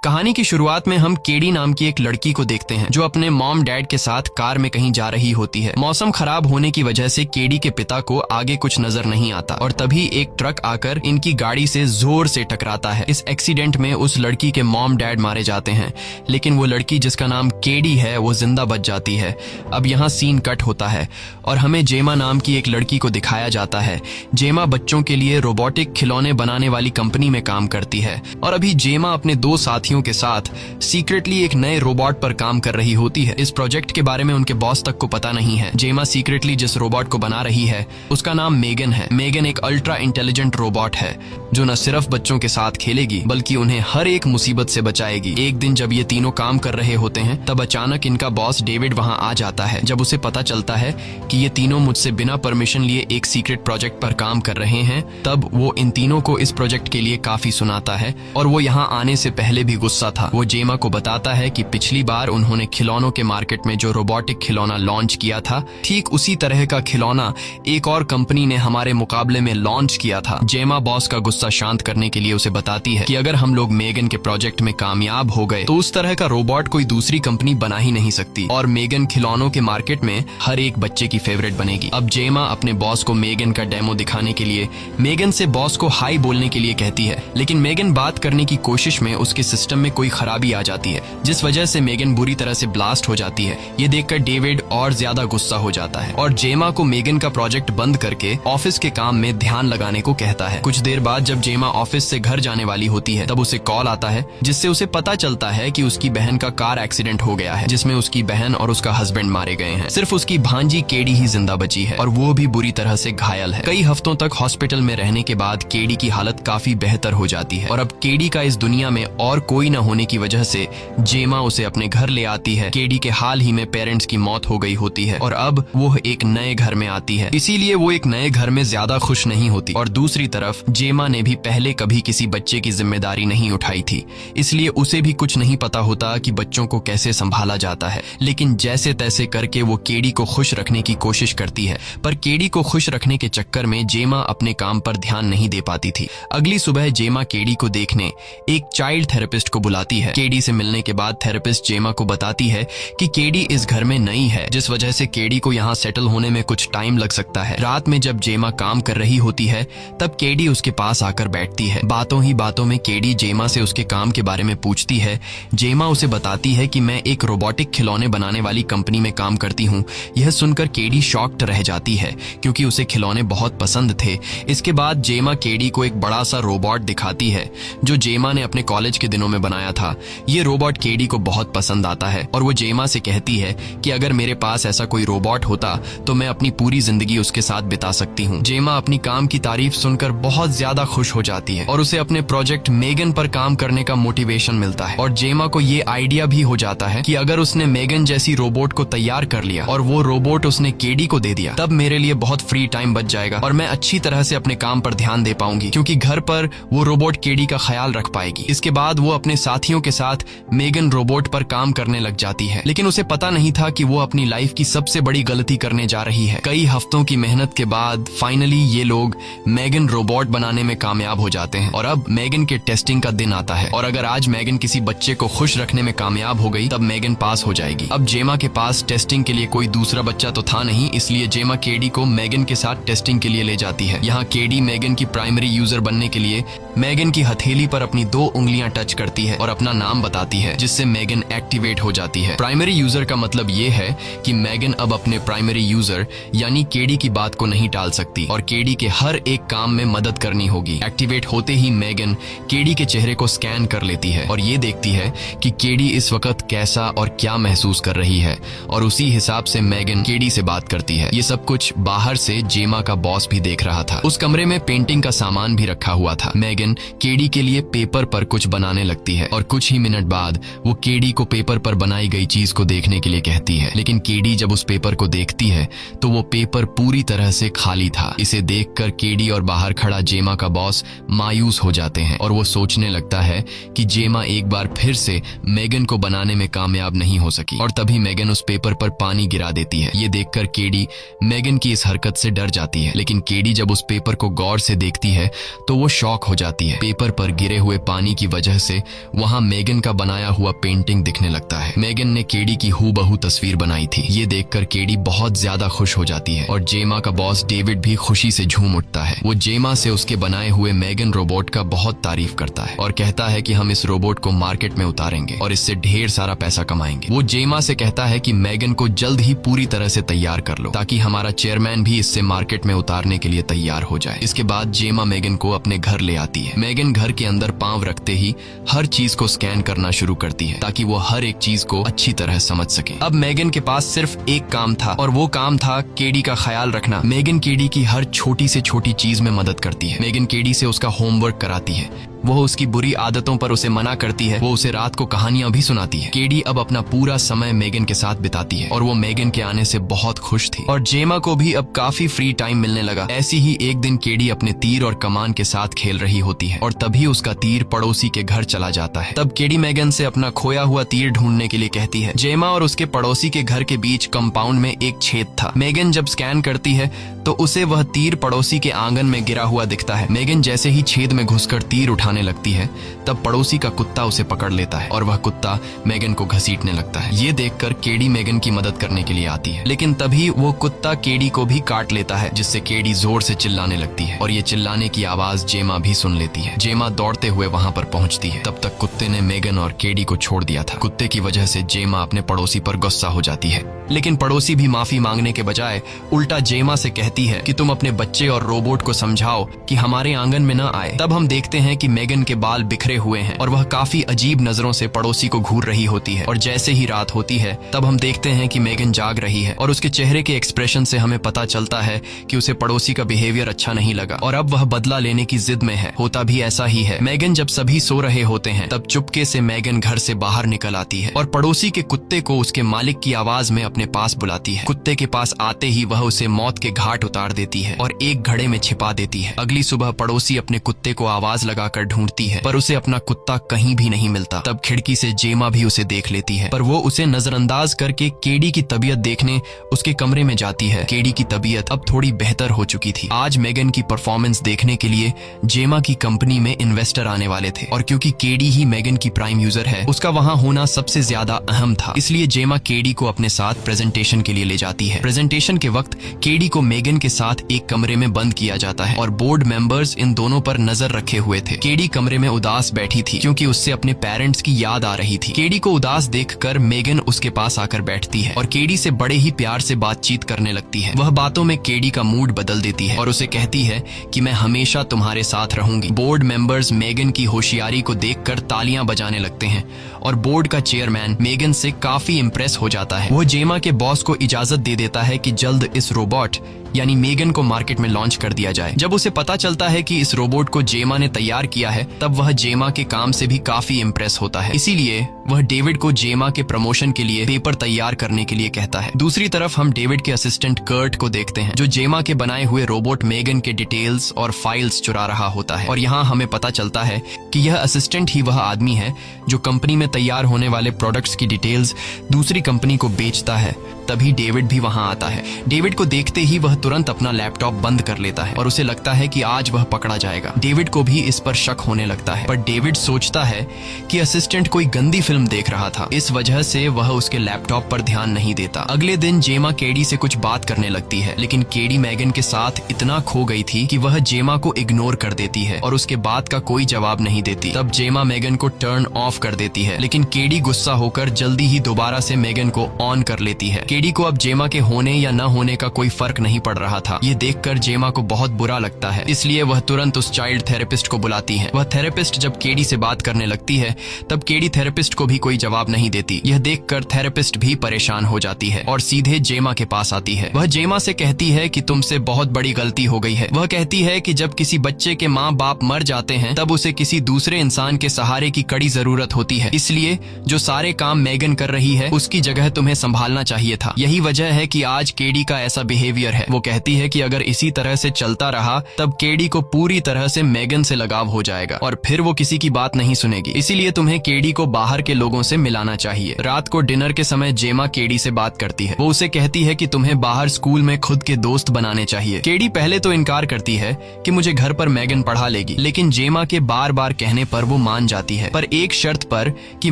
कहानी की शुरुआत में हम केडी नाम की एक लड़की को देखते हैं जो अपने मॉम डैड के साथ कार में कहीं जा रही होती है। मौसम खराब होने की वजह से केडी के पिता को आगे कुछ नजर नहीं आता और तभी एक ट्रक आकर इनकी गाड़ी से जोर से टकराता है। इस एक्सीडेंट में उस लड़की के मॉम डैड मारे जाते हैं, लेकिन वो लड़की जिसका नाम केडी है वो जिंदा बच जाती है। अब यहाँ सीन कट होता है और हमें जेमा नाम की एक लड़की को दिखाया जाता है। जेमा बच्चों के लिए रोबोटिक खिलौने बनाने वाली कंपनी में काम करती है और अभी जेमा अपने दो साथियों के साथ सीक्रेटली एक नए रोबोट पर काम कर रही होती है। इस प्रोजेक्ट के बारे में उनके बॉस तक को पता नहीं है। जेमा सीक्रेटली जिस रोबोट को बना रही है उसका नाम मेगन है। मेगन एक अल्ट्रा इंटेलिजेंट रोबोट है जो न सिर्फ बच्चों के साथ खेलेगी बल्कि उन्हें हर एक मुसीबत से बचाएगी। एक दिन जब ये तीनों काम कर रहे होते हैं तब अचानक इनका बॉस डेविड वहां आ जाता है। जब उसे पता चलता है कि ये तीनों मुझसे बिना परमिशन लिए एक सीक्रेट प्रोजेक्ट पर काम कर रहे हैं तब वो इन तीनों को इस प्रोजेक्ट के लिए काफी सुनाता है और वो यहाँ आने से पहले भी गुस्सा था। वो जेमा को बताता है कि पिछली बार उन्होंने खिलौनों के मार्केट में जो रोबोटिक खिलौना लॉन्च किया था ठीक उसी तरह का खिलौना एक और कंपनी ने हमारे मुकाबले में लॉन्च किया था। जेमा बॉस का गुस्सा शांत करने के लिए उसे बताती है कि अगर हम लोग मेगन के प्रोजेक्ट में कामयाब हो गए तो उस तरह का रोबोट कोई दूसरी कंपनी बना ही नहीं सकती और मेगन खिलौनों के मार्केट में हर एक बच्चे की फेवरेट बनेगी। अब जेमा अपने बॉस को मेगन का डेमो दिखाने के लिए मेगन से बॉस को हाई बोलने के लिए कहती है, लेकिन मेगन बात करने की कोशिश में उसके सिस्टम में कोई खराबी आ जाती है जिस वजह से मेगन बुरी तरह से ब्लास्ट हो जाती है। ये देखकर डेविड और ज्यादा गुस्सा हो जाता है और जेमा को मेगन का प्रोजेक्ट बंद करके ऑफिस के काम में ध्यान लगाने को कहता है। कुछ देर बाद जब जेमा ऑफिस से घर जाने वाली होती है तब उसे कॉल आता है जिससे उसे पता चलता है कि उसकी बहन का कार एक्सीडेंट हो गया है जिसमें उसकी बहन और उसका हस्बैंड मारे गए हैं। सिर्फ उसकी भांजी केडी ही जिंदा बची है और वो भी बुरी तरह से घायल है। कई हफ्तों तक हॉस्पिटल में रहने के बाद केडी की हालत काफी बेहतर हो जाती है और अब केडी का इस दुनिया में और कोई न होने की वजह से जेमा उसे अपने घर ले आती है। केडी के हाल ही में पेरेंट्स की मौत हो गई होती है और अब वो एक नए घर में आती है, इसीलिए वो एक नए घर में ज्यादा खुश नहीं होती। और दूसरी तरफ जेमा ने भी पहले कभी किसी बच्चे की जिम्मेदारी नहीं उठाई थी, इसलिए उसे भी कुछ नहीं पता होता कि बच्चों को कैसे संभाला जाता है। लेकिन जैसे तैसे करके वो केडी को खुश रखने की कोशिश करती है, पर केडी को खुश रखने के चक्कर में जेमा अपने काम पर ध्यान नहीं दे पाती थी। अगली सुबह जेमा केडी को देखने एक चाइल्ड थेरेपिस्ट को बुलाती है। केडी से मिलने के बाद थेरेपिस्ट जेमा को बताती है कि केडी इस घर में नई है जिस वजह से केडी को यहाँ सेटल होने में कुछ टाइम लग सकता है। रात में जब जेमा काम कर रही होती है तब केडी उसके पास आकर बैठती है। बातों ही बातों में केडी जेमा से उसके काम के बारे में पूछती है। जेमा उसे बताती है कि मैं एक रोबोटिक खिलौने बनाने वाली कंपनी में काम करती हूँ। यह सुनकर केडी शॉक्ड रह जाती है क्योंकि उसे खिलौने बहुत पसंद थे। इसके बाद जेमा केडी को एक बड़ा सा रोबोट दिखाती है जो जेमा ने अपने कॉलेज के दिनों में बनाया था। ये रोबोट केडी को बहुत पसंद आता है और वो जेमा से कहती है कि अगर मेरे पास ऐसा कोई रोबोट होता तो मैं अपनी पूरी जिंदगी उसके साथ बिता सकती हूँ। जेमा अपनी काम की तारीफ सुनकर बहुत ज्यादा खुश हो जाती है और उसे अपने प्रोजेक्ट मेगन पर काम करने का मोटिवेशन मिलता है और जेमा को ये आइडिया भी हो जाता है कि अगर उसने मेगन जैसी रोबोट को तैयार कर लिया और वो रोबोट उसने केडी को दे दिया तब मेरे लिए बहुत फ्री टाइम बच जाएगा और मैं अच्छी तरह से अपने काम पर ध्यान दे पाऊंगी क्योंकि घर पर वो रोबोट केडी का ख्याल रख पाएगी। इसके बाद वो अपने साथियों के साथ मेगन रोबोट पर काम करने लग जाती है, लेकिन उसे पता नहीं था कि वो अपनी लाइफ की सबसे बड़ी गलती करने जा रही है। कई हफ्तों की मेहनत के बाद फाइनली ये लोग मेगन रोबोट बनाने में कामयाब हो जाते हैं और अब मेगन के टेस्टिंग का दिन आता है और अगर आज मेगन किसी बच्चे को खुश रखने में कामयाब हो गई तब मेगन पास हो जाएगी। अब जेमा के पास टेस्टिंग के लिए कोई दूसरा बच्चा तो था नहीं, इसलिए जेमा केडी को मेगन के साथ टेस्टिंग के लिए ले जाती है। यहाँ केडी मेगन की प्राइमरी यूजर बनने के लिए मेगन की हथेली पर अपनी 2 उंगलियां टच करती है और अपना नाम बताती है जिससे मेगन एक्टिवेट हो जाती है। प्राइमरी यूजर का मतलब ये है कि मेगन अब अपने प्राइमरी यूजर यानी केडी की बात को नहीं टाल सकती और केडी के हर एक काम में मदद करनी होगी। एक्टिवेट होते ही मेगन केडी के चेहरे को स्कैन कर लेती है और ये देखती है कि केडी इस वक्त कैसा और क्या महसूस कर रही है और उसी हिसाब से मेगन केडी से बात करती है। ये सब कुछ बाहर से जेमा का बॉस भी देख रहा था। उस कमरे में पेंटिंग का सामान भी रखा हुआ था। मेगन केडी के लिए पेपर पर कुछ बनाने लगती है और कुछ ही मिनट बाद वो केडी को पेपर पर बनाई गई चीज को देखने के लिए कहती है, लेकिन केडी जब उस पेपर को देखती है तो वो पेपर पूरी तरह से खाली था। इसे देखकर केडी और बाहर खड़ा जेमा का बॉस मायूस हो जाते हैं और वो सोचने लगता है कि जेमा एक बार फिर से मेगन को बनाने में कामयाब नहीं हो सकी और तभी मेगन उस पेपर पर पानी गिरा देती है। ये देखकर केडी मेगन की इस हरकत से डर जाती है, लेकिन केडी जब उस पेपर को गौर से देखती है तो वो शॉक हो जाती है। पेपर पर गिरे हुए पानी की वजह से वहाँ मेगन का बनाया हुआ पेंटिंग दिखने लगता है। मेगन ने केडी की हूबहू तस्वीर बनाई थी। ये देखकर केडी बहुत ज्यादा खुश हो जाती है और जेमा का बॉस डेविड भी खुशी से झूम उठता है। वो जेमा से उसके बनाए हुए मेगन रोबोट का बहुत तारीफ करता है और कहता है कि हम इस रोबोट को मार्केट में उतारेंगे और इससे ढेर सारा पैसा कमाएंगे। वो जेमा से कहता है कि मेगन को जल्द ही पूरी तरह से तैयार कर लो ताकि हमारा चेयरमैन भी इससे मार्केट में उतारने के लिए तैयार हो जाए। इसके बाद जेमा मेगन को अपने घर ले आती है। मेगन घर के अंदर पांव रखते ही हर चीज को स्कैन करना शुरू करती है ताकि वो हर एक चीज को अच्छी तरह समझ सके। अब मेगन के पास सिर्फ एक काम था और वो काम था केडी का ख्याल रखना। मेगन केडी की हर छोटी से छोटी चीज में मदद करती है। मेगन केडी से उसका होमवर्क कराती है, वो उसकी बुरी आदतों पर उसे मना करती है, वो उसे रात को कहानियां भी सुनाती है। केडी अब अपना पूरा समय मेगन के साथ बिताती है और वो मेगन के आने से बहुत खुश थी और जेमा को भी अब काफी फ्री टाइम मिलने लगा। ऐसी ही एक दिन केडी अपने तीर और कमान के साथ खेल रही होती है और तभी उसका तीर पड़ोसी के घर चला जाता है। तब केडी मेगन से अपना खोया हुआ तीर ढूंढने के लिए कहती है। जेमा और उसके पड़ोसी के घर के बीच कंपाउंड में एक छेद था। मेगन जब स्कैन करती है तो उसे वह तीर पड़ोसी के आंगन में गिरा हुआ दिखता है। मेगन जैसे ही छेद में घुसकर तीर उठाने लगती है तब पड़ोसी का कुत्ता उसे पकड़ लेता है और वह कुत्ता मेगन को घसीटने लगता है। ये देखकर केडी मेगन की मदद करने के लिए आती है, लेकिन तभी वो कुत्ता केडी को भी काट लेता है जिससे केडी जोर से चिल्लाने लगती है और ये चिल्लाने की आवाज जेमा भी सुन लेती है। जेमा दौड़ते हुए वहाँ पर पहुँचती है। तब तक कुत्ते ने मेगन और केडी को छोड़ दिया था। कुत्ते की वजह से जेमा अपने पड़ोसी पर गुस्सा हो जाती है, लेकिन पड़ोसी भी माफी मांगने के बजाय उल्टा जेमा से कहती है कि तुम अपने बच्चे और रोबोट को समझाओ कि हमारे आंगन में न आए। तब हम देखते हैं कि मेगन के बाल बिखरे हुए हैं और वह काफी अजीब नजरों से पड़ोसी को घूर रही होती है और जैसे ही रात होती है तब हम देखते हैं कि मेगन जाग रही है और उसके चेहरे के एक्सप्रेशन से हमें पता चलता है कि उसे पड़ोसी का बिहेवियर अच्छा नहीं लगा और अब वह बदला लेने की जिद में है। होता भी ऐसा ही है। मेगन जब सभी सो रहे होते हैं तब चुपके से मेगन घर से बाहर निकल आती है और पड़ोसी के कुत्ते को उसके मालिक की आवाज में अपने पास बुलाती है। कुत्ते के पास आते ही वह उसे मौत के घाट उतार देती है और एक घड़े में छिपा देती है। अगली सुबह पड़ोसी अपने कुत्ते को आवाज लगाकर ढूंढती है पर उसे अपना कुत्ता कहीं भी नहीं मिलता। तब खिड़की से जेमा भी उसे देख लेती है पर वो उसे नजरअंदाज करके केडी की तबीयत देखने उसके कमरे में जाती है। केडी की तबीयत अब थोड़ी बेहतर हो चुकी थी। आज मेगन की परफॉर्मेंस देखने के लिए जेमा की कंपनी में इन्वेस्टर आने वाले थे और क्योंकि केडी ही मेगन की प्राइम यूजर है उसका वहाँ होना सबसे ज्यादा अहम था, इसलिए जेमा केडी को अपने साथ प्रेजेंटेशन के लिए ले जाती है। प्रेजेंटेशन के वक्त केडी को मेगन के साथ एक कमरे में बंद किया जाता है और बोर्ड मेंबर्स इन दोनों पर नजर रखे हुए थे। केडी कमरे में उदास बैठी थी क्योंकि उससे अपने पेरेंट्स की याद आ रही थी। केडी को उदास देखकर मेगन उसके पास आकर बैठती है और केडी से बड़े ही प्यार से बातचीत करने लगती है। वह बातों में केडी का मूड बदल देती है और उसे कहती है कि मैं हमेशा तुम्हारे साथ रहूंगी। बोर्ड मेंबर्स मेगन की होशियारी को देखकर तालियां बजाने लगते हैं और बोर्ड का चेयरमैन मेगन से काफी इम्प्रेस हो जाता है। वो जेमा के बॉस को इजाजत दे देता है कि जल्द इस रोबोट यानी मेगन को मार्केट में लॉन्च कर दिया जाए। जब उसे पता चलता है कि इस रोबोट को जेमा ने तैयार किया है तब वह जेमा के काम से भी काफी इम्प्रेस होता है, इसीलिए वह डेविड को जेमा के प्रमोशन के लिए पेपर तैयार करने के लिए कहता है। दूसरी तरफ हम डेविड के असिस्टेंट कर्ट को देखते हैं जो जेमा के बनाए हुए रोबोट मेगन के डिटेल्स और फाइल्स चुरा रहा होता है और यहाँ हमें पता चलता है कि यह असिस्टेंट ही वह आदमी है जो कंपनी में तैयार होने वाले प्रोडक्ट्स की डिटेल्स दूसरी कंपनी को बेचता है। तभी डेविड भी वहां आता है। डेविड को देखते ही वह तुरंत अपना लैपटॉप बंद कर लेता है और उसे लगता है कि आज वह पकड़ा जाएगा। डेविड को भी इस पर शक होने लगता है पर डेविड सोचता है कि असिस्टेंट कोई गंदी फिल्म देख रहा था, इस वजह से वह उसके लैपटॉप पर ध्यान नहीं देता। अगले दिन जेमा केडी से कुछ बात करने लगती है लेकिन केडी मेगन के साथ इतना खो गई थी कि वह जेमा को इग्नोर कर देती है और उसके बात का कोई जवाब नहीं देती। तब जेमा मेगन को टर्न ऑफ कर देती है लेकिन केडी गुस्सा होकर जल्दी ही दोबारा से मेगन को ऑन कर लेती है। केडी को अब जेमा के होने या न होने का कोई फर्क नहीं पड़ रहा था। ये देखकर जेमा को बहुत बुरा लगता है, इसलिए वह तुरंत उस चाइल्ड थेरेपिस्ट को बुलाती है। वह थेरेपिस्ट जब केडी से बात करने लगती है तब केडी थेरेपिस्ट को भी कोई जवाब नहीं देती। यह देखकर थेरेपिस्ट भी परेशान हो जाती है और सीधे जेमा के पास आती है। वह जेमा से कहती है कि तुमसे बहुत बड़ी गलती हो गई है। वह कहती है कि जब किसी बच्चे के माँ बाप मर जाते हैं तब उसे किसी दूसरे इंसान के सहारे की कड़ी जरूरत होती है, इसलिए जो सारे काम मेगन कर रही है उसकी जगह तुम्हें संभालना चाहिए था। यही वजह है कि आज केडी का ऐसा बिहेवियर है। वो कहती है कि अगर इसी तरह से चलता रहा तब केडी को पूरी तरह से मेगन से लगाव हो जाएगा और फिर वो किसी की बात नहीं सुनेगी। इसीलिए तुम्हें केडी को बाहर के लोगों से मिलाना चाहिए। रात को डिनर के समय जेमा केडी से बात करती है। वो उसे कहती है कि तुम्हें बाहर स्कूल में खुद के दोस्त बनाने चाहिए। केडी पहले तो इनकार करती है कि मुझे घर पर मेगन पढ़ा लेगी, लेकिन जेमा के बार बार कहने पर वो मान जाती है, पर एक शर्त पर कि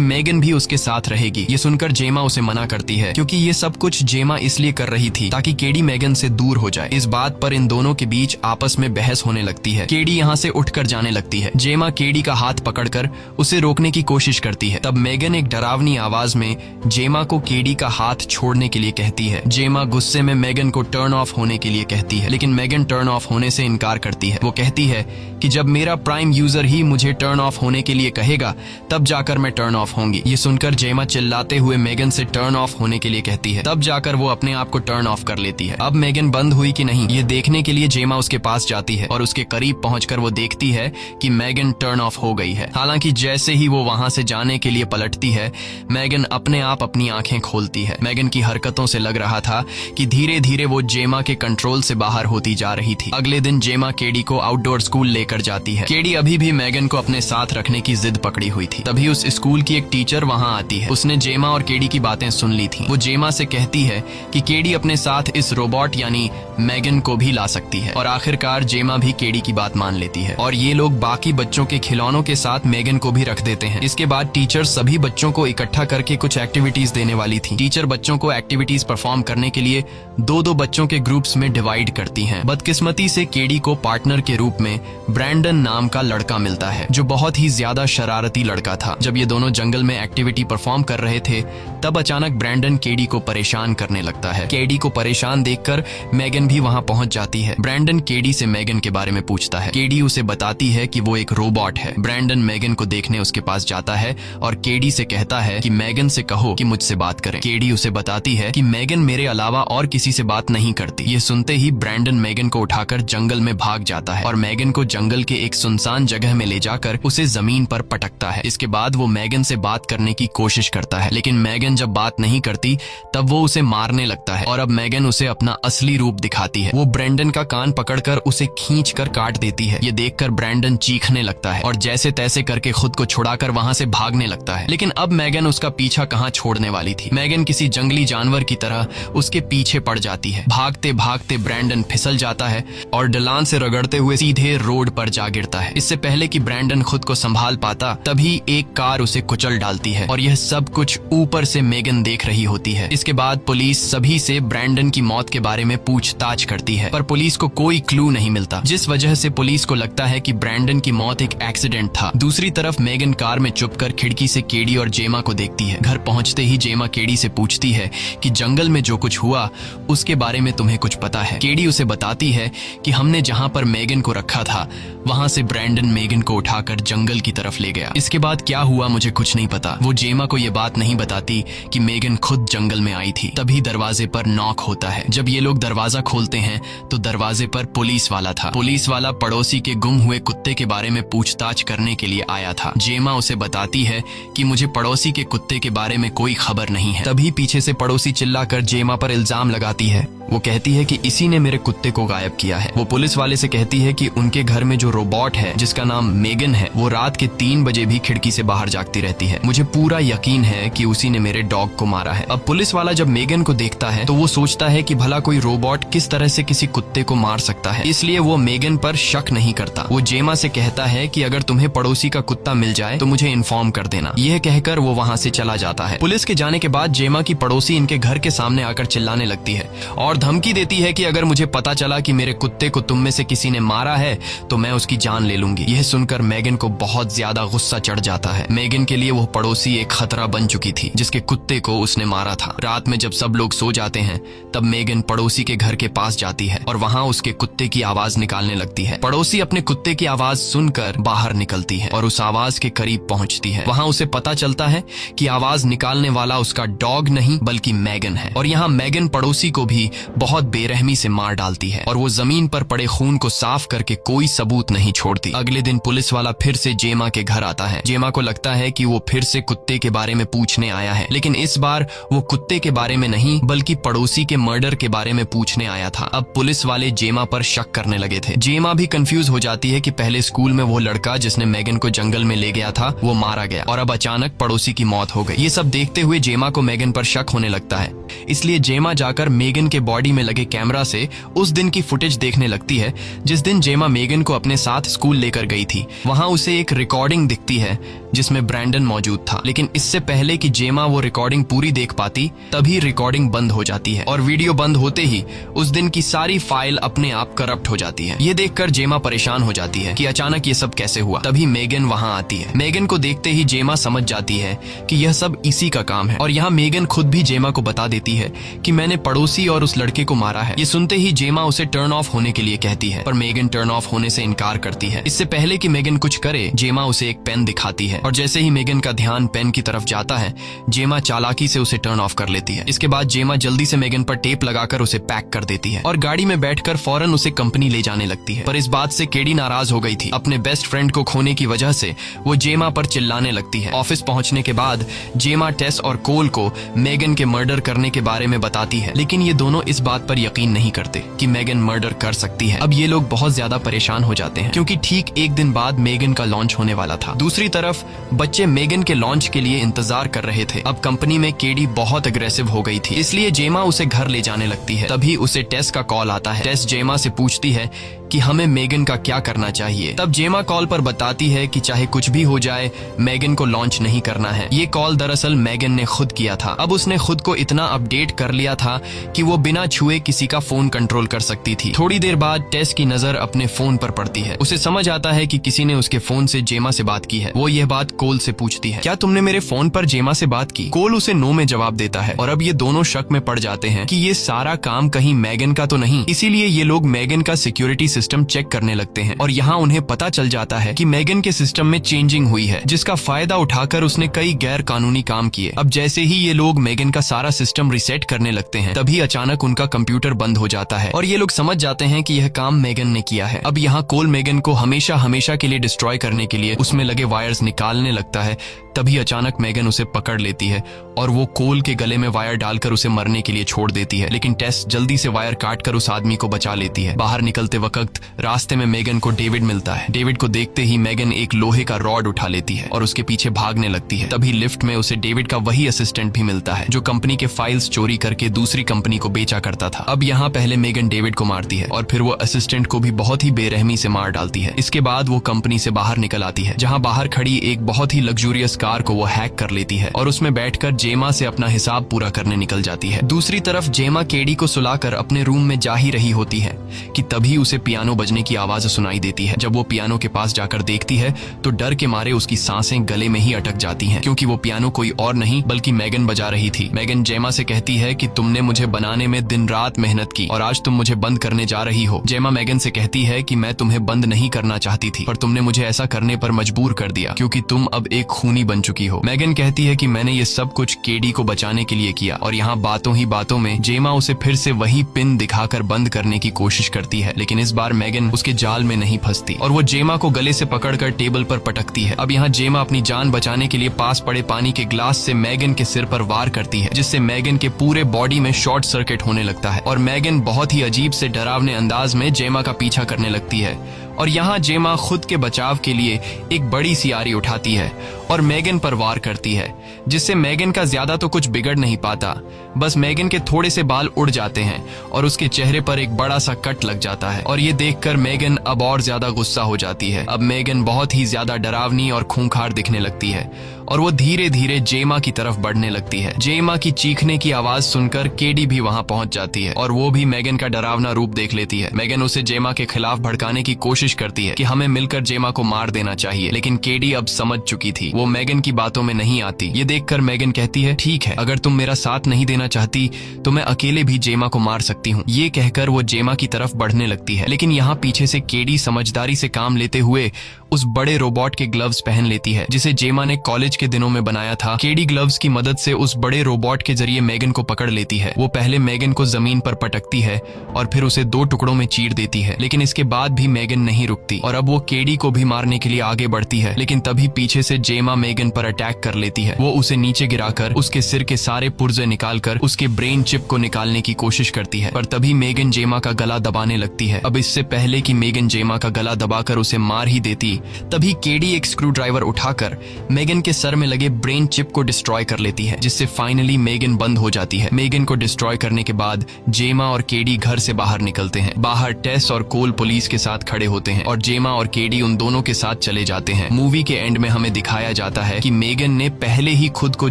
मेगन भी उसके साथ रहेगी। ये सुनकर जेमा उसे मना करती है क्योंकि ये सब कुछ जेमा इसलिए कर रही थी ताकि केडी मेगन से दूर हो जाए। इस बात पर इन दोनों के बीच आपस में बहस होने लगती है। केडी यहाँ से उठकर जाने लगती है। जेमा केडी का हाथ पकड़कर उसे रोकने की कोशिश करती है। तब मेगन एक डरावनी आवाज में जेमा को केडी का हाथ छोड़ने के लिए कहती है। जेमा गुस्से में मेगन को टर्न ऑफ होने के लिए कहती है, लेकिन मेगन टर्न ऑफ होने से इनकार करती है। वो कहती है कि जब मेरा प्राइम यूजर ही मुझे टर्न ऑफ होने के लिए कहेगा तब जाकर मैं टर्न ऑफ होंगी। ये सुनकर जेमा चिल्लाते हुए मेगन से टर्न ऑफ होने के लिए कहती है। तब जाकर वो अपने आप को टर्न ऑफ कर लेती है। अब मेगन बंद हुई कि नहीं ये देखने के लिए जेमा उसके पास जाती है और उसके करीब पहुंचकर वो देखती है कि मेगन टर्न ऑफ हो गई है। हालांकि जैसे ही वो वहां से जाने के लिए पलटती है, मेगन अपने आप अपनी आंखें खोलती है। मेगन की हरकतों से लग रहा था कि धीरे धीरे वो जेमा के कंट्रोल से बाहर होती जा रही थी। अगले दिन जेमा केडी को आउटडोर स्कूल लेकर जाती है। केडी अभी भी मेगन को अपने साथ रखने की जिद पकड़ी हुई थी। तभी उस स्कूल की एक टीचर वहां आती है। उसने जेमा और केडी की बातें सुन ली थी। वो जेमा से कहती है कि केडी अपने साथ इस रोबोट यानी मेगन को भी ला सकती है और आखिरकार जेमा भी केडी की बात मान लेती है और ये लोग बाकी बच्चों के खिलौनों के साथ मेगन को भी रख देते हैं। इसके बाद टीचर सभी बच्चों को इकट्ठा करके कुछ एक्टिविटीज देने वाली थी। टीचर बच्चों को एक्टिविटीज परफॉर्म करने के लिए दो दो बच्चों के ग्रुप्स में डिवाइड करती हैं। बदकिस्मती से केडी को पार्टनर के रूप में ब्रैंडन नाम का लड़का मिलता है जो बहुत ही ज्यादा शरारती लड़का था। जब ये दोनों जंगल में एक्टिविटी परफॉर्म कर रहे थे तब अचानक ब्रैंडन केडी को परेशान करने लगता है। केडी को परेशान देखकर मेगन भी वहां पहुंच जाती है। ब्रैंडन केडी से मेगन के बारे में पूछता है। केडी उसे बताती है कि वो एक रोबोट है। ब्रैंडन मेगन को देखने उसके पास जाता है और केडी से कहता है कि मेगन से कहो कि मुझसे बात करें। केडी उसे बताती है कि मेगन मेरे अलावा और किसी से बात नहीं करती। ये सुनते ही ब्रैंडन मेगन को उठाकर जंगल में भाग जाता है और मेगन को जंगल के एक सुनसान जगह में ले जाकर उसे जमीन पर पटकता है। इसके बाद वो मेगन से बात करने की कोशिश करता है, लेकिन मेगन जब बात नहीं करती तब वो उसे मारने लगता है और अब मेगन उसे अपना असली रूप दिखाती है। वो ब्रैंडन का कान पकड़कर उसे खींचकर काट देती है। ये देखकर ब्रैंडन चीखने लगता है और जैसे तैसे करके खुद को छुड़ाकर वहां से भागने लगता है, लेकिन अब मेगन उसका पीछा कहां छोड़ने वाली थी। मेगन किसी जंगली जानवर की तरह उसके पीछे पड़ जाती है। भागते भागते ब्रैंडन फिसल जाता है और ढलान से रगड़ते हुए सीधे रोड पर जा गिरता है। इससे पहले कि ब्रैंडन खुद को संभाल पाता तभी एक कार उसे कुचल डालती है और यह सब कुछ ऊपर से मेगन देख रही होती है। इसके बाद पुलिस सभी से ब्रैंडन की मौत के बारे में पूछताछ करती है, पर पुलिस को कोई क्लू नहीं मिलता, जिस वजह से पुलिस को लगता है कि ब्रैंडन की मौत एक एक्सीडेंट था। दूसरी तरफ मेगन कार में चुपकर खिड़की से केडी और जेमा को देखती है। घर पहुंचते ही जेमा केडी से पूछती है कि जंगल में जो कुछ हुआ उसके बारे में तुम्हें कुछ पता है। केडी उसे बताती है कि हमने जहां पर मेगन को रखा था वहां से ब्रैंडन मेगन को उठाकर जंगल की तरफ ले गया। इसके बाद क्या हुआ मुझे कुछ नहीं पता। वो जेमा को ये बात नहीं बताती कि मेगन खुद जंगल में आई थी। तभी दरवाजे पर नॉक होता है। जब ये लोग दरवाजा खोलते हैं तो दरवाजे पर पुलिस वाला था। पुलिस वाला पड़ोसी के गुम हुए कुत्ते के बारे में पूछताछ करने के लिए आया था। जेमा उसे बताती है कि मुझे पड़ोसी के कुत्ते के बारे में कोई खबर नहीं है। तभी पीछे से पड़ोसी चिल्लाकर जेमा पर इल्जाम लगाती है। वो कहती है कि इसी ने मेरे कुत्ते को गायब किया है। वो पुलिस वाले से कहती है कि उनके घर में जो रोबोट है जिसका नाम मेगन है वो रात के 3 बजे भी खिड़की से बाहर जागती रहती है। मुझे पूरा यकीन है कि उसी ने मेरे डॉग को मारा है। अब पुलिस वाला जब मेगन को देखता है तो वो सोचता है कि भला कोई रोबोट किस तरह से किसी कुत्ते को मार सकता है, इसलिए वो मेगन पर शक नहीं करता। वो जेमा से कहता है कि अगर तुम्हें पड़ोसी का कुत्ता मिल जाए तो मुझे इन्फॉर्म कर देना। यह कहकर वो वहाँ से चला जाता है। पुलिस के जाने के बाद जेमा की पड़ोसी इनके घर के सामने आकर चिल्लाने लगती है और धमकी देती है कि अगर मुझे पता चला कि मेरे कुत्ते को तुम में से किसी ने मारा है तो मैं उसकी जान ले लूंगी। यह सुनकर मेगन को बहुत ज्यादा गुस्सा चढ़ जाता है। मेगन के लिए वो पड़ोसी एक खतरा बन चुकी थी जिसके कुत्ते को उसने मारा था। रात में जब सब लोग सो जाते हैं तब मेगन पड़ोसी के घर के पास जाती है और वहाँ उसके कुत्ते की आवाज निकालने लगती है। पड़ोसी अपने कुत्ते की आवाज सुनकर बाहर निकलती है और उस आवाज के करीब पहुंचती है। वहाँ उसे पता चलता है कि आवाज निकालने वाला उसका डॉग नहीं बल्कि मेगन है और यहाँ मेगन पड़ोसी को भी बहुत बेरहमी से मार डालती है और वो जमीन पर पड़े खून को साफ करके कोई सबूत नहीं छोड़ती। अगले दिन पुलिस वाला फिर से जेमा के घर आता है। जेमा को लगता है कि वो फिर से कुत्ते के बारे में पूछने आया है, लेकिन इस बार वो कुत्ते के बारे में नहीं बल्कि पड़ोसी के मर्डर के बारे में पूछने आया था। अब पुलिस वाले जेमा पर शक करने लगे थे। जेमा भी कंफ्यूज हो जाती है कि पहले स्कूल में वो लड़का जिसने मेगन को जंगल में ले गया था वो मारा गया और अब अचानक पड़ोसी की मौत हो गई। ये सब देखते हुए जेमा को मेगन पर शक होने लगता है, इसलिए जेमा जाकर मेगन के बॉडी में लगे कैमरा से उस दिन की फुटेज देखने लगती है जिस दिन जेमा मेगन को अपने साथ स्कूल लेकर गई थी। वहां उसे एक रिकॉर्डिंग दिखती है जिसमें ब्रैंडन मौजूद था, लेकिन इससे पहले कि जेमा वो रिकॉर्डिंग पूरी देख पाती तभी रिकॉर्डिंग बंद हो जाती है और वीडियो बंद होते ही उस दिन की सारी फाइल अपने आप करप्ट हो जाती है। ये देखकर जेमा परेशान हो जाती है कि अचानक ये सब कैसे हुआ। तभी मेगन वहां आती है। मेगन को देखते ही जेमा समझ जाती है कि यह सब इसी का काम है और यहाँ मेगन खुद भी जेमा को बता देती है कि मैंने पड़ोसी और उस लड़के को मारा है। ये सुनते ही जेमा उसे टर्न ऑफ होने के लिए कहती है, पर मेगन टर्न ऑफ होने से इनकार करती है। इससे पहले कि मेगन कुछ करे, जेमा उसे एक पेन दिखाती है और जैसे ही मेगन का ध्यान पेन की तरफ जाता है, जेमा चालाकी से उसे टर्न ऑफ कर लेती है। इसके बाद जेमा जल्दी से मेगन पर टेप लगाकर उसे पैक कर देती है और गाड़ी में बैठकर फौरन उसे कंपनी ले जाने लगती है। पर इस बात से केडी नाराज हो गई थी। अपने बेस्ट फ्रेंड को खोने की वजह से वो जेमा पर चिल्लाने लगती है। ऑफिस पहुंचने के बाद जेमा टेस और कोल को मेगन के मर्डर करने के बारे में बताती है, लेकिन ये दोनों इस बात पर यकीन नहीं करते कि मेगन मर्डर कर सकती है। अब ये लोग बहुत ज्यादा परेशान हो जाते हैं क्योंकि ठीक एक दिन बाद मेगन का लॉन्च होने वाला था। दूसरी तरफ बच्चे मेगन के लॉन्च के लिए इंतजार कर रहे थे। अब कंपनी में केडी बहुत अग्रेसिव हो गई थी, इसलिए जेमा उसे घर ले जाने लगती है। तभी उसे टेस का कॉल आता है। टेस जेमा से पूछती है कि हमें मेगन का क्या करना चाहिए। तब जेमा कॉल पर बताती है कि चाहे कुछ भी हो जाए मेगन को लॉन्च नहीं करना है। ये कॉल दरअसल मेगन ने खुद किया था। अब उसने खुद को इतना अपडेट कर लिया था कि वो बिना छुए किसी का फोन कंट्रोल कर सकती थी। थोड़ी देर बाद टेस की नजर अपने फोन पर पड़ती है। उसे समझ आता है कि किसी ने उसके फोन से जेमा से बात की है। वो यह बात कोल से पूछती है, क्या तुमने मेरे फोन पर जेमा से बात की? कोल उसे नो में जवाब देता है और अब ये दोनों शक में पड़ जाते हैं कि ये सारा काम कहीं मेगन का तो नहीं। इसीलिए ये लोग मेगन का सिक्योरिटी सिस्टम चेक करने लगते हैं और यहाँ उन्हें पता चल जाता है कि मेगन के सिस्टम में चेंजिंग हुई है, जिसका फायदा उठाकर उसने कई गैर कानूनी काम किए। अब जैसे ही ये लोग मेगन का सारा सिस्टम रिसेट करने लगते हैं, तभी अचानक उनका कंप्यूटर बंद हो जाता है और ये लोग समझ जाते हैं कि यह काम मेगन ने किया है। अब यहाँ कोल मेगन को हमेशा हमेशा के लिए डिस्ट्रॉय करने के लिए उसमें लगे वायर्स निकालने लगता है। तभी अचानक मेगन उसे पकड़ लेती है और वो कोल के गले में वायर डालकर उसे मरने के लिए छोड़ देती है, लेकिन टेस जल्दी से वायर काटकर उस आदमी को बचा लेती है। बाहर निकलते वक्त रास्ते में मेगन को डेविड मिलता है। डेविड को देखते ही मेगन एक लोहे का रॉड उठा लेती है और उसके पीछे भागने लगती है। तभी लिफ्ट में उसे डेविड का वही असिस्टेंट भी मिलता है जो कंपनी के फाइल्स चोरी करके दूसरी कंपनी को बेचा करता था। अब यहाँ पहले मेगन डेविड को मारती है और फिर वो असिस्टेंट को भी बहुत ही बेरहमी से मार डालती है। इसके बाद वो कंपनी से बाहर निकल आती है, जहाँ बाहर खड़ी एक बहुत ही लग्जूरियस कार को वो हैक कर लेती है और उसमें बैठकर जेमा से अपना हिसाब पूरा करने निकल जाती है। दूसरी तरफ जेमा केडी को सुलाकर अपने रूम में जा ही रही होती है कि तभी उसे पियानो बजने की आवाज सुनाई देती है। जब वो पियानो के पास जाकर देखती है तो डर के मारे उसकी सांसें गले में ही अटक जाती हैं, क्योंकि वो पियानो कोई और नहीं बल्कि मेगन बजा रही थी। मेगन जेमा से कहती है कि तुमने मुझे बनाने में दिन रात मेहनत की और आज तुम मुझे बंद करने जा रही हो। जेमा मेगन से कहती है कि मैं तुम्हें बंद नहीं करना चाहती थी, पर तुमने मुझे ऐसा करने पर मजबूर कर दिया क्योंकि तुम अब एक खूनी बन चुकी हो। मेगन कहती है कि मैंने ये सब कुछ केडी को बचाने के लिए किया और यहाँ बातों ही बातों में जेमा उसे फिर से वही पिन दिखाकर बंद करने की कोशिश करती है, लेकिन इस बार मेगन उसके जाल में नहीं फंसती और वो जेमा को गले से पकड़कर टेबल पर पटकती है। अब यहाँ जेमा अपनी जान बचाने के लिए पास पड़े पानी के ग्लास से मेगन के सिर पर वार करती है, जिससे मेगन के पूरे बॉडी में शॉर्ट सर्किट होने लगता है और मेगन बहुत ही अजीब से डरावने अंदाज में जेमा का पीछा करने लगती है। और यहाँ जेमा खुद के बचाव के लिए एक बड़ी सी आरी उठाती है और मेगन पर वार करती है, जिससे मेगन का ज्यादा तो कुछ बिगड़ नहीं पाता, बस मेगन के थोड़े से बाल उड़ जाते हैं और उसके चेहरे पर एक बड़ा सा कट लग जाता है और ये देखकर मेगन अब और ज्यादा गुस्सा हो जाती है। अब मेगन बहुत ही ज्यादा डरावनी और खूंखार दिखने लगती है और वो धीरे धीरे जेमा की तरफ बढ़ने लगती है। जेमा की चीखने की आवाज सुनकर केडी भी वहां पहुंच जाती है और वो भी मेगन का डरावना रूप देख लेती है। मेगन उसे जेमा के खिलाफ भड़काने की कोशिश करती है कि हमें मिलकर जेमा को मार देना चाहिए, लेकिन केडी अब समझ चुकी थी, वो मेगन की बातों में नहीं आती। ये देखकर मेगन कहती है, ठीक है, अगर तुम मेरा साथ नहीं देना चाहती तो मैं अकेले भी जेमा को मार सकती हूँ। ये कहकर वो जेमा की तरफ बढ़ने लगती है, लेकिन यहाँ पीछे से केडी समझदारी से काम लेते हुए उस बड़े रोबोट के ग्लव्स पहन लेती है जिसे जेमा ने कॉलेज के दिनों में बनाया था। केडी ग्लव्स की मदद से उस बड़े रोबोट के जरिए मेगन को पकड़ लेती है। वो पहले मेगन को जमीन पर पटकती है और फिर उसे 2 टुकड़ों में चीर देती है, लेकिन इसके बाद भी मेगन नहीं रुकती और अब वो केडी को भी मारने के लिए आगे बढ़ती है। लेकिन तभी पीछे से जेमा मेगन पर अटैक कर लेती है। वो उसे नीचे गिराकर उसके सिर के सारे पुर्जे निकालकर उसके ब्रेन चिप को निकालने की कोशिश करती है, पर तभी मेगन जेमा का गला दबाने लगती है। अब इससे पहले कि मेगन जेमा का गला दबाकर उसे मार ही देती, तभी केडी एक स्क्रू ड्राइवर उठाकर मेगन के सर में लगे ब्रेन चिप को डिस्ट्रॉय कर लेती है, जिससे फाइनली मेगन बंद हो जाती है। मेगन को डिस्ट्रॉय करने के बाद जेमा और केडी घर से बाहर निकलते हैं। बाहर टेस और कोल पुलिस के साथ खड़े होते हैं और जेमा और केडी उन दोनों के साथ चले जाते हैं। मूवी के एंड में हमें दिखाया जाता है कि मेगन ने पहले ही खुद को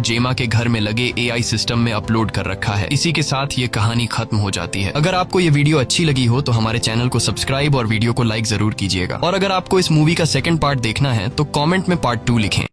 जेमा के घर में लगे AI सिस्टम में अपलोड कर रखा है। इसी के साथ ये कहानी खत्म हो जाती है। अगर आपको ये वीडियो अच्छी लगी हो तो हमारे चैनल को सब्सक्राइब और वीडियो को लाइक जरूर कीजिएगा। और अगर आपको इस मूवी का सेकंड पार्ट देखना है तो कमेंट में पार्ट 2 लिखें।